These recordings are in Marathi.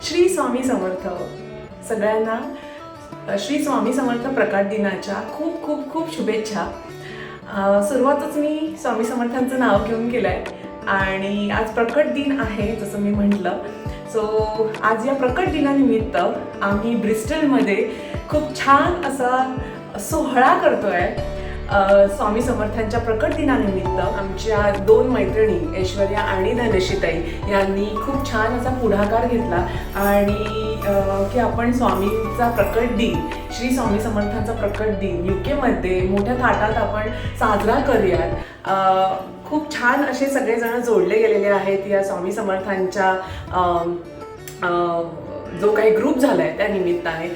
श्री स्वामी समर्थ सगळ्यांना श्री स्वामी समर्थ प्रकट दिनाच्या खूप खूप खूप शुभेच्छा। सुरुवातच मी स्वामी समर्थांचं नाव घेऊन केलं आहे आणि आज प्रकट दिन आहे जसं मी म्हटलं। सो आज या प्रकट दिनानिमित्त आम्ही ब्रिस्टलमध्ये खूप छान असा सोहळा करतोय। स्वामी समर्थांच्या प्रकट दिनानिमित्त आमच्या दोन मैत्रिणी ऐश्वर्या आणि धनश्रीताई यांनी खूप छान असा पुढाकार घेतला आणि की आपण स्वामींचा प्रकट दिन, श्री स्वामी समर्थांचा प्रकट दिन UK-मध्ये मोठ्या थाटात आपण साजरा करूयात। खूप छान असे सगळेजण जोडले गेलेले आहेत या स्वामी समर्थांच्या जो काही ग्रुप झाला आहे त्या निमित्ताने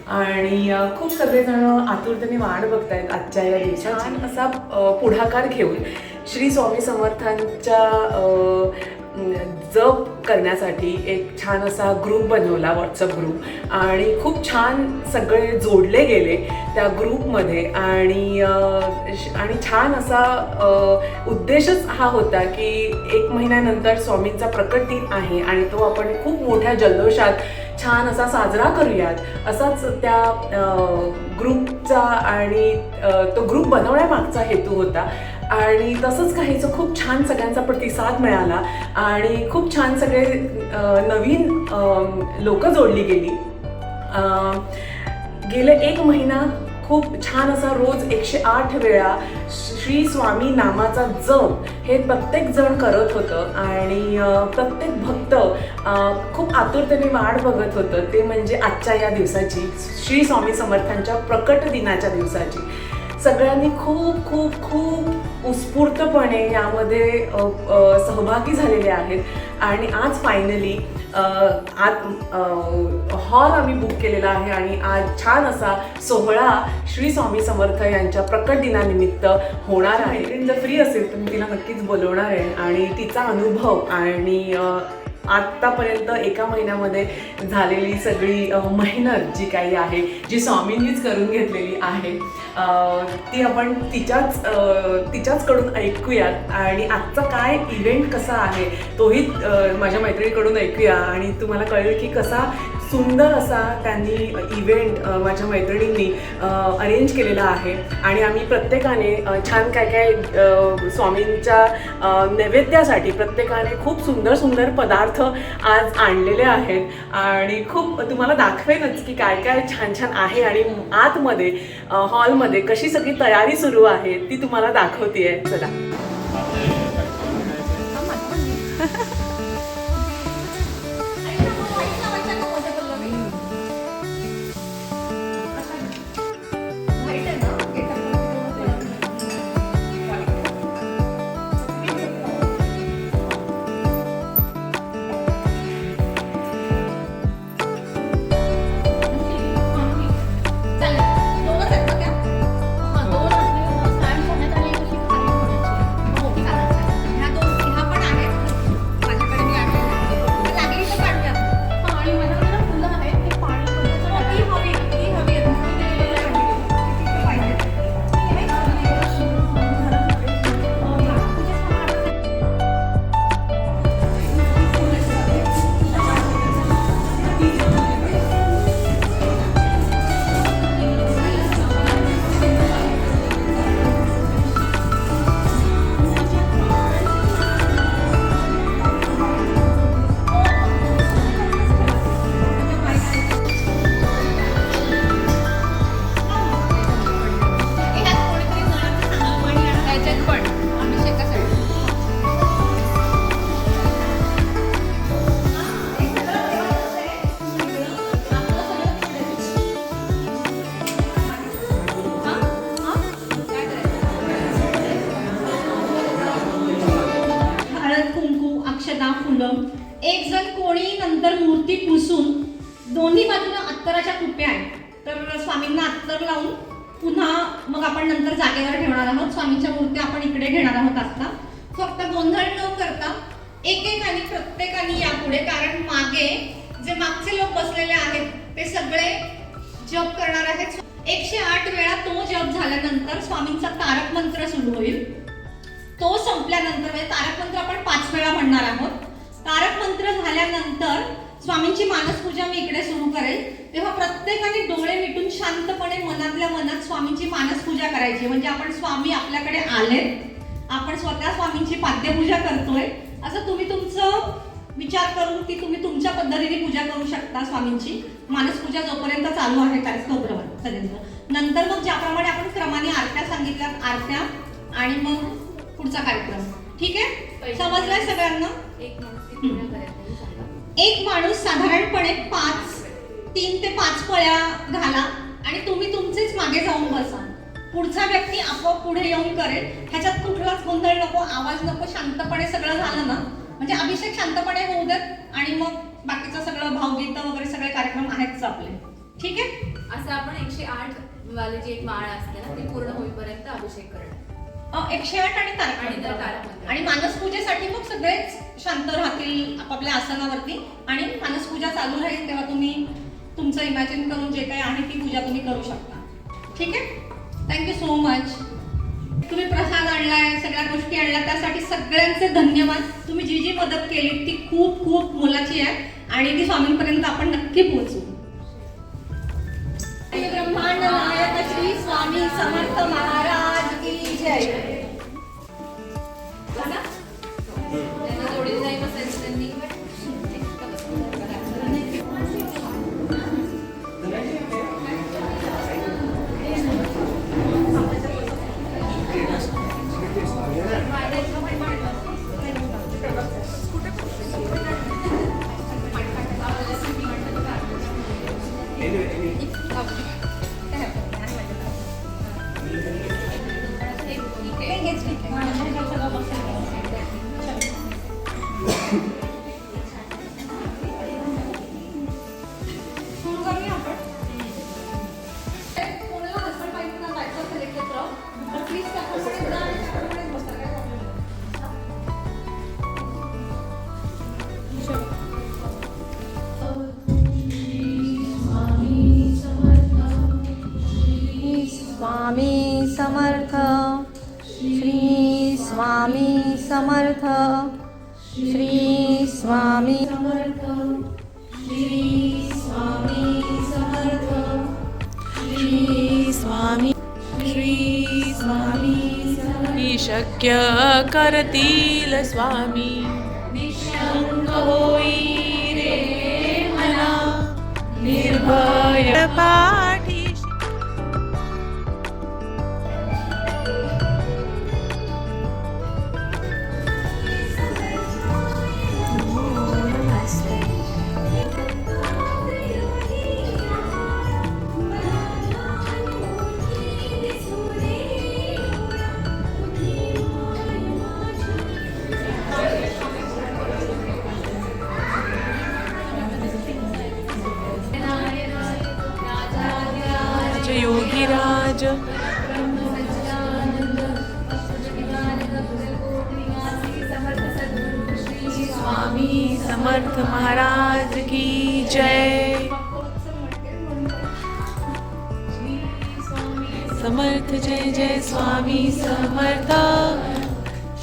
आणि खूप सगळेजण आतुरतेने वाट बघतायत आजच्या या दिवसाची। छान असा पुढाकार घेऊन श्री स्वामी समर्थांच्या जप करण्यासाठी एक छान असा ग्रुप बनवला, व्हॉट्सअप ग्रुप, आणि खूप छान सगळे जोडले गेले त्या ग्रुपमध्ये आणि छान असा उद्देशच हा होता की 1 महिन्यानंतर स्वामींचा प्रकट दिन आहे आणि तो आपण खूप मोठ्या जल्लोषात छान असा साजरा करूयात, असाच त्या ग्रुपचा आणि तो ग्रुप बनवण्यामागचा हेतू होता। आणि तसंच काहीचं खूप छान सगळ्यांचा प्रतिसाद मिळाला आणि खूप छान सगळे नवीन लोक जोडली गेली। गेले 1 महिना खूप छान असा रोज 108 वेळा श्री स्वामी नामाचा जप हे प्रत्येक जण करत होतं आणि प्रत्येक भक्त खूप आतुरतेने वाट बघत होतं, ते म्हणजे आजच्या या दिवसाची, श्री स्वामी समर्थांच्या प्रकट दिनाच्या दिवसाची। सगळ्यांनी खूप खूप खूप उत्स्फूर्तपणे यामध्ये सहभागी झालेले आहेत आणि आज फायनली हॉल आम्ही बुक केलेला आहे आणि आज छान असा सोहळा श्री स्वामी समर्थ यांच्या प्रकट दिनानिमित्त होणार आहे। जर फ्री असेल तर मी तिला नक्कीच बोलवणार आहे आणि तिचा अनुभव आणि आत्तापर्यंत 1 महिन्यामध्ये झालेली सगळी मेहनत जी काही आहे, जी स्वामींनीच करून घेतलेली आहे, ती आपण तिच्याचकडून ऐकूयात आणि आजचा काय इव्हेंट कसा आहे तोही माझ्या मैत्रिणीकडून ऐकूया आणि तुम्हाला कळेल की कसा सुंदर असा त्यांनी इव्हेंट माझ्या मैत्रिणींनी अरेंज केलेला आहे आणि आम्ही प्रत्येकाने छान काय स्वामींच्या नैवेद्यासाठी प्रत्येकाने खूप सुंदर सुंदर पदार्थ आज आणलेले आहेत आणि खूप तुम्हाला दाखवेनच की काय काय छान छान आहे आणि आतमध्ये हॉलमध्ये कशी सगळी तयारी सुरू आहे ती तुम्हाला दाखवतेय। चला एक जण कोणी नंतर मूर्ती पुसून दोन्ही बाजूला अत्तराच्या कुप्या आहेत, तर स्वामींना अत्तर लावून पुन्हा मग आपण नंतर जागेवर ठेवणार आहोत। स्वामींच्या मूर्ती आपण इकडे घेणार आहोत। आता फक्त गोंधळ न करता एकेकाने प्रत्येकाने यापुढे, कारण मागे जे मागचे लोक बसलेले आहेत ते सगळे जप करणार आहेत। 108 वेळा तो जप झाल्यानंतर स्वामींचा तारक मंत्र सुरू होईल। तो संपल्यानंतर तारक मंत्र आपण 5 वेळा म्हणणार आहोत। तारक मंत्र झाल्यानंतर स्वामींची मानसपूजा मी इकडे सुरू करेल, तेव्हा प्रत्येकाने डोळे मिटून शांतपणे मनातल्या मनात स्वामींची मानसपूजा करायची. म्हणजे आपण स्वामी आपल्याकडे आलेत, आपण स्वतः स्वामींची पाद्यपूजा करतोय असं तुम्ही तुमचं विचार करून ती तुम्ही तुमच्या पद्धतीने पूजा करू शकता. स्वामींची मानसपूजा जोपर्यंत चालू आहे कार्यक्रम नंतर मग ज्याप्रमाणे आपण क्रमाने आरत्या सांगितल्यात, आरत्या आणि मग पुढचा कार्यक्रम. ठीक आहे, समजलंय सगळ्यांना? एक माणूस साधारणपणे 3 ते 5 पळ्या घाला आणि तुम्ही तुमचेच मागे जाऊन बसा. पुढचा व्यक्ती आपोआप पुढे येऊन करेल. ह्याच्यात कुठलाच गोंधळ नको, आवाज नको, शांतपणे सगळं झालं ना म्हणजे अभिषेक शांतपणे होऊ देत आणि मग बाकीचं सगळं भावगीत वगैरे सगळे कार्यक्रम आहेतच आपले. ठीक आहे, असं आपण 108 वाले जी एक माळ असते ना ती पूर्ण होईपर्यंत अभिषेक करणार. 108 आणि तारक आणि मानसपूजेसाठी मग सगळेच शांत राहतील आपापल्या आसनावरती आणि मानसपूजा चालू राहील तेव्हा तुम्ही तुमचं इमॅजिन करून जे काही आहे ती पूजा तुम्ही करू शकता. ठीक आहे, थँक्यू सो मच. तुम्ही प्रसाद आणलाय, सगळ्या गोष्टी आणल्या त्यासाठी सगळ्यांचे धन्यवाद. तुम्ही जी जी मदत केली ती खूप खूप मोलाची आहे आणि ती स्वामींपर्यंत आपण नक्की पोहोचू. ब्रह्मांड नायक श्री स्वामी समर्थ महाराज की जय. त्यांना जोडीला जाई बसायचं त्यांनी. स्वामी समर्थ, श्री स्वामी समर्थ, श्री स्वामी समर्थ, श्री स्वामी समर्थ, श्री स्वामी, श्री स्वामी समर्थ. शक्य करतील स्वामी, निशंक होई रे मना, निर्भय पाठी. योगीराज स्वामी समर्थ महाराज की जय. समर्थ जय जय स्वामी समर्थ,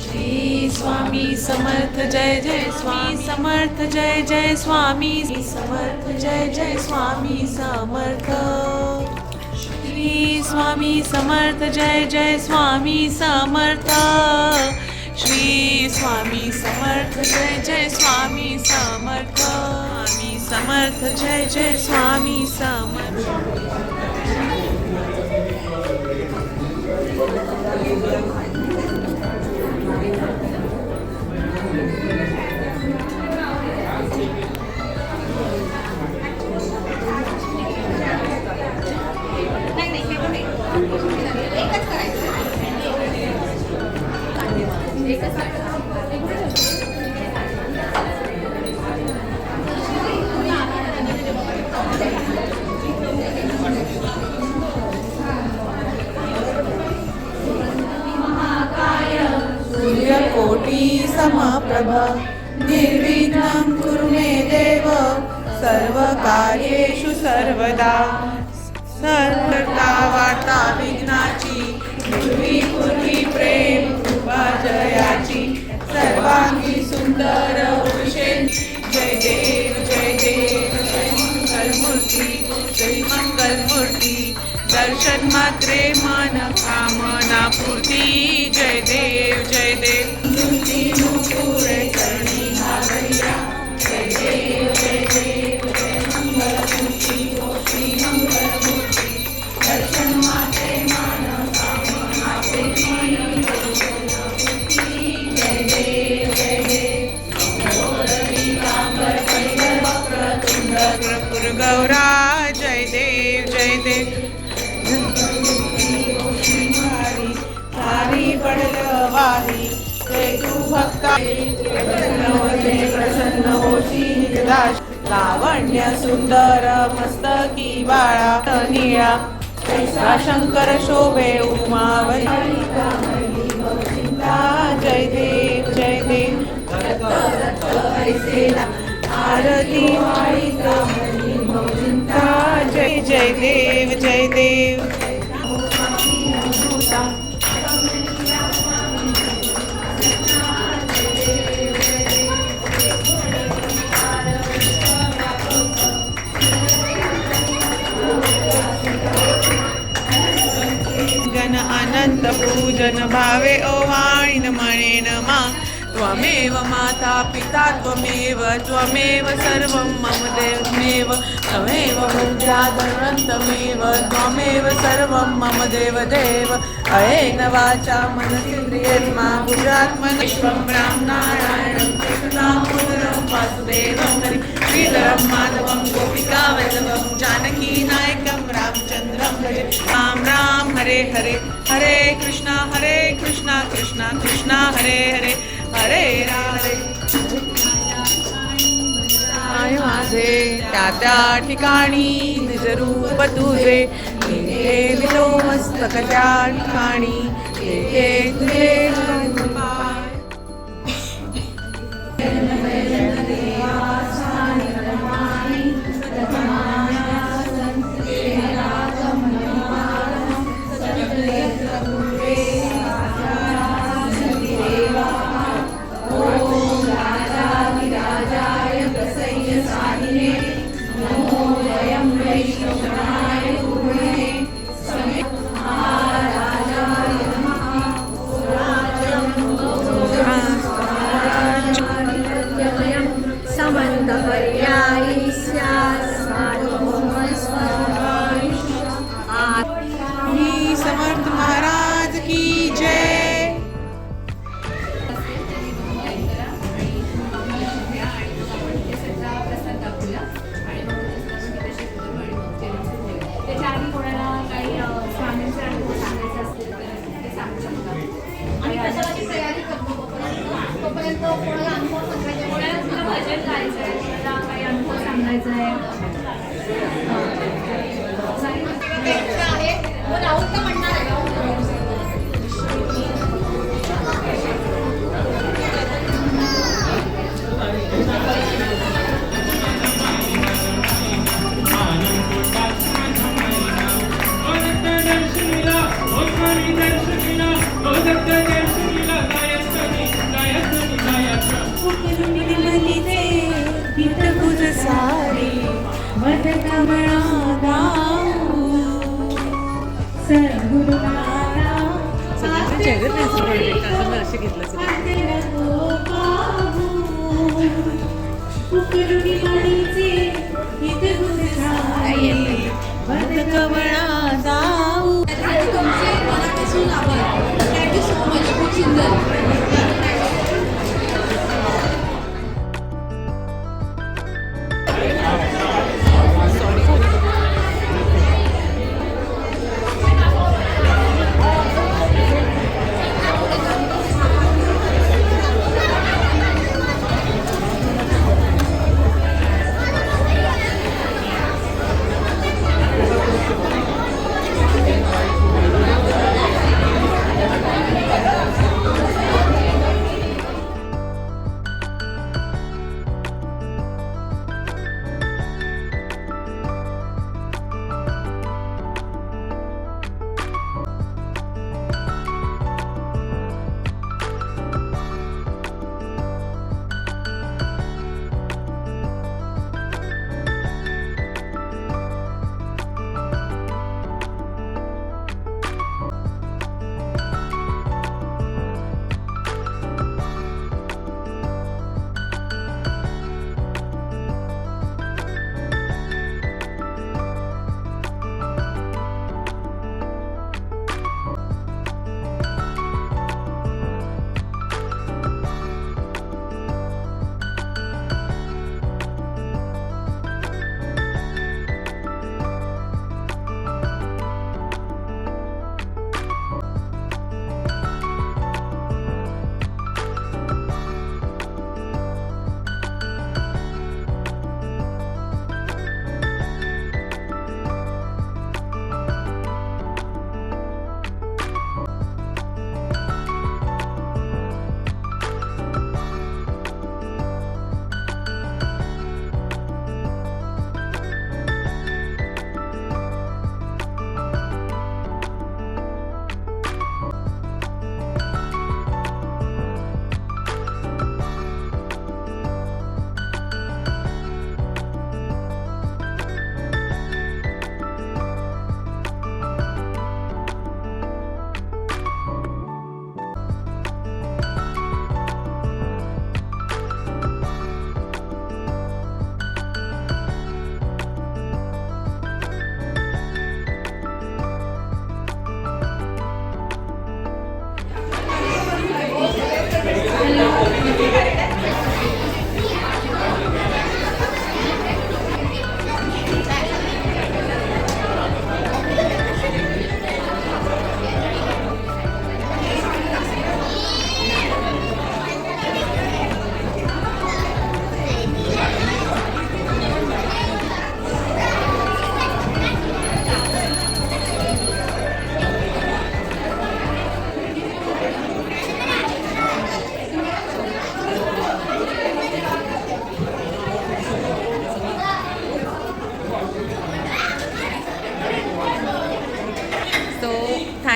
श्री स्वामी समर्थ जय जय स्वामी समर्थ जय जय स्वामी समर्थ जय जय स्वामी समर्थ. श्री स्वामी समर्थ जय जय स्वामी समर्थ, श्री स्वामी समर्थ जय जय स्वामी समर्थ, स्वामी समर्थ जय जय स्वामी समर्थ. सूर्यकोटि समप्रभ, निर्विघ्नं कुरु मे देव, सर्वकार्येषु सर्वदा. सर्वदा वार्ता विघ्नाची, पूर्वी प्रेम कृपा जयाची, सर्वांगी सुंदर उषे. जय देव जय देव मंगलमूर्ती श्री मंगलमूर्ती दर्शन मात्रे मन कामना पूर्ती जय देव जय देव मूर्ती नुपुरे चरणी घालैया जय देव जय देव जय मंगलमूर्ती श्री मंगलमूर्ती दर्शन मात्रे मन कामना पूर्ती जय देव जय देव वक्रतुंड गौरा जय देव जय देव वारी पडलवारी ते तू भक्ता प्रसन्न होशी दास लावण्य सुंदर मस्तकी बाळा निळा ऐसा शंकर शोभे उमावली जय देव जय देव आरती जय जय देव जय देव गण अनंत पूजन भावे ओवाणीन मणेन मा त्वमेव माता पिता त्वमेव त्वमेव सर्वं मम देवमेव त्वमेव बुद्ध्यादनन्तमेव त्वमेव सर्वं मम देवदेव अयेन वाचा मनसेन्द्रियर्मा बुद्ध्यात्मन विश्वं रामनारायणं कृष्णदामोदरं वासुदेवं हरि श्रीधरं माधवं गोपिकावल्लभं जानकीनायकं रामचन्द्रं भजे राम राम हरे हरे हरे कृष्णा कृष्णा कृष्णा हरे हरे हरे राम हरे माझे त्या ठिकाणी निज रूप तुझे लिहिलो मस्तक त्या ठिकाणी तुझे समर्थ महाराज की जय. त्याच्या आधी कोणाला काही स्वामींचे अनुभव सांगायचे असतील तर ते सांगू शकता. आणि प्रसादाची तयारी करतो तोपर्यंत कोणाला अनुभव सांगायचे, कोणाला तुला भजन गायचं आहे, कोणाला काही अनुभव सांगायचा आहे. आहे तो राहुलला म्हणणार आहे. तुमचे मनापासून आभार. Thank you so much. खूप सुंदर.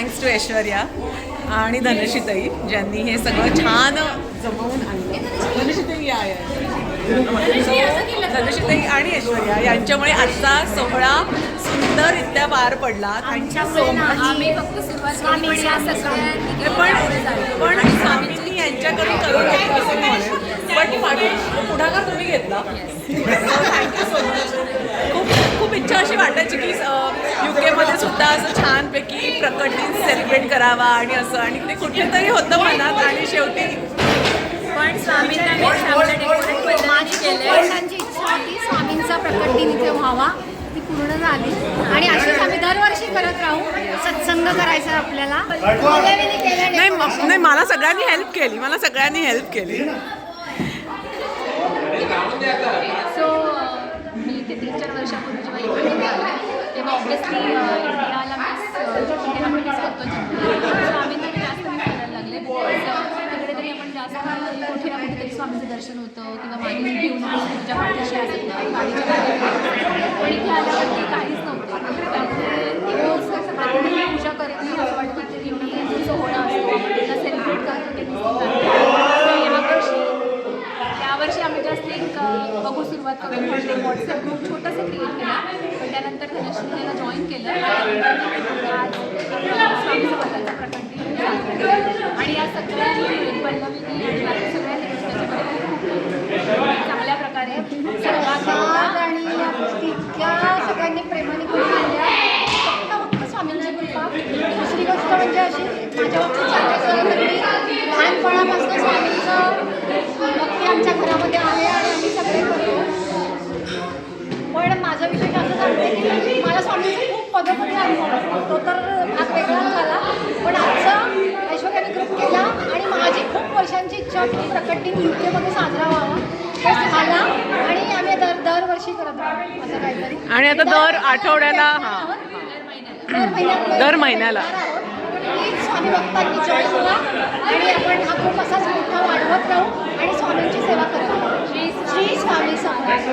थँक्स टू ऐश्वर्या आणि धनश्रीताई ज्यांनी हे सगळं छान जमवून आणलं. धनश्रीताई या. धनश्रीताई आणि ऐश्वर्या यांच्यामुळे आजचा सोहळा सुंदररित्या पार पडला. Thank you so much. आम्ही फक्त सुरुवात केली, पण या सगळ्यांनी पण स्वामींनी यांच्याकडून करून घेतलं असं मी म्हणेन. पण मागे पुढाकार तुम्ही घेतला. Thank you so much. खूप इच्छा अशी वाटायची की UK सुद्धा असं छानपैकी प्रकट दिन सेलिब्रेट करावा आणि असं, आणि ते कुठेतरी होतं मनात आणि शेवटी पण स्वामींना मी चांगलं डेकोरेट पद्धतीने केलंय. वडिलांची इच्छा होती स्वामींचा प्रकट दिन इथे व्हावा, ती पूर्ण झाली. आणि अशीच आम्ही दरवर्षी करत राहू. सत्संग करायचा आपल्याला. नाही मला सगळ्यांनी हेल्प केली. सो मी इथे 3-4 वर्षापूर्वी जेव्हा इकडे आले तेव्हा ऑब्व्हियसली इंडियाला मिस करतो. स्वामींना मी जास्त मिस करायला लागले. तिकडे तरी आपण जास्त कुठे ना कुठेतरी स्वामीचं दर्शन होतं किंवा मागे घेऊन तुझ्या पाठीशी असत गाडीच्या पण इथे आल्यावरती काहीच नव्हतं. त्यामुळे प्रतिदिन पूजा करते असं वाटतं की एवढी सोहळा असतो, आपण त्याला सेलिब्रेट करतो ते यावर्षी आम्ही जास्त एक बघू सुरुवात करून एक व्हॉट्सअप ग्रुप छोटासा क्रिएट केला. पण त्यानंतर धनश्रीला जॉईन केलं आज स्वामी समर्थांचा प्रकट दिन आणि या सगळ्यांनी पल्लवीनी आणि बाकी सगळ्यांनी त्याच्यामध्ये चांगल्या प्रकारे सहभाग आणि या गोष्टी इतक्या सगळ्यांनी प्रेमाने करून आणल्या. फक्त स्वामींची कृपा. दुसरी गोष्ट म्हणजे अशी माझ्या बाबतीत सांगायचं तर मी लहानपणापासून स्वामींचं भक्ती आमच्या घरामध्ये आहे आणि आम्ही सगळे करतो. पण माझा विशेष असं सांगते की मला स्वामींचा खूप पदोपदी अनुभव तो तर भाग वेगळा झाला. पण आजचा ऐश्वर्याने ग्रुप केला आणि माझी खूप वर्षांची इच्छा होती प्रकट दिन UK साजरा व्हावा. ते झाला आणि आम्ही दरवर्षी करत राहतो असं काहीतरी. आणि आता दर आठवड्याला दर महिन्याला प्लीज स्वामी भक्तांनी जॉईन व्हा आणि आपण हा खूप असाच मोठा वाढवत राहू आणि स्वामींची सेवा करावी. श्री स्वामी समर्थ.